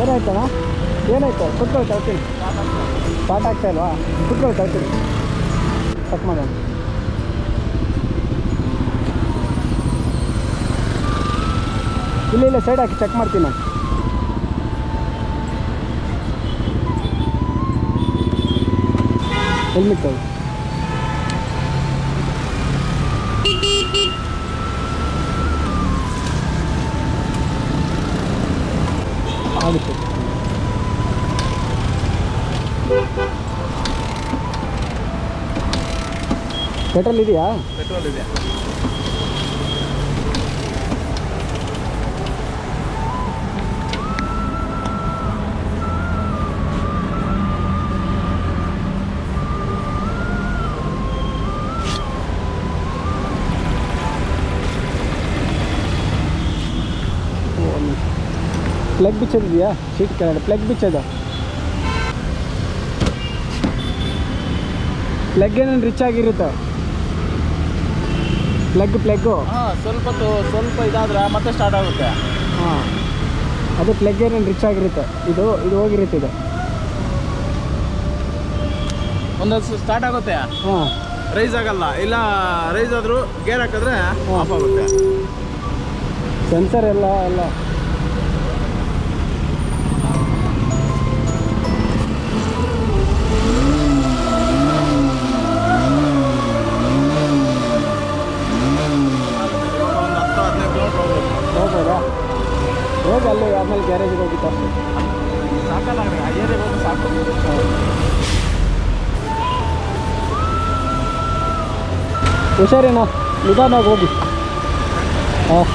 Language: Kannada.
ಏನಾಯ್ತಣ್ಣ? ಏನಾಯ್ತು? ಕುತ್ಕೊಳ್ಳಿ ತರ್ತೀನಿ. ಸ್ಟಾರ್ಟ್ ಆಗ್ತಾ ಇಲ್ವಾ? ಕುತ್ಕೊಳ್ಳಿ ತರ್ತೀನಿ. ಚೆಕ್ ಮಾಡೋಣ. ಇಲ್ಲ ಸೈಡ್ ಹಾಕಿ ಚೆಕ್ ಮಾಡ್ತೀನಿ ನಾನು. ಹೆಲ್ಮೆಟ್ ತಗೋ. ಆಗುತ್ತೆ. ಪೆಟ್ರೋಲ್ ಇದೆಯಾ? ಪೆಟ್ರೋಲ್ ಇದೆ. ಪ್ಲಗ್ ಬಿಚ್ಚೋದಿದೆಯಾ? ಸೀಟ್ ಕೆಳಗಡೆ ಪ್ಲಗ್ ಬಿಚ್ಚೋದು. ಪ್ಲಗ್ ಏನೇನು ರಿಚ್ ಆಗಿರುತ್ತೆ. ಪ್ಲಗ್ಗು ಹಾಂ, ಸ್ವಲ್ಪ ಇದಾದ್ರೆ ಮತ್ತೆ ಸ್ಟಾರ್ಟ್ ಆಗುತ್ತೆ. ಹಾಂ, ಅದು ಪ್ಲಗ್ ಏನೇನು ರಿಚ್ ಆಗಿರುತ್ತೆ. ಇದು ಹೋಗಿರುತ್ತೆ. ಇದು ಒಂದೊಂದು ಸ್ಟಾರ್ಟ್ ಆಗುತ್ತೆ, ಹಾಂ, ರೈಸ್ ಆಗಲ್ಲ. ಇಲ್ಲ ರೈಸ್ ಆದರೂ ಗೇರ್ ಹಾಕಿದ್ರೆ ಆಫ್ ಆಗುತ್ತೆ. ಸೆನ್ಸರ್ ಎಲ್ಲ ಹೋಗ್ಬೋದಾ? ಹೋಗಿ ಅಲ್ಲಿ ಆಮೇಲೆ ಗ್ಯಾರೇಜಿಗೆ ಹೋಗಿತ್ತು ಸಾಕಲ್ಲ, ಏರಿಯಾಗೆ ಹೋಗಿ ಸಾಕು. ಹುಷಾರೇನೋ, ನಿಧಾನವಾಗಿ ಹೋಗಿ. ಹಾಂ,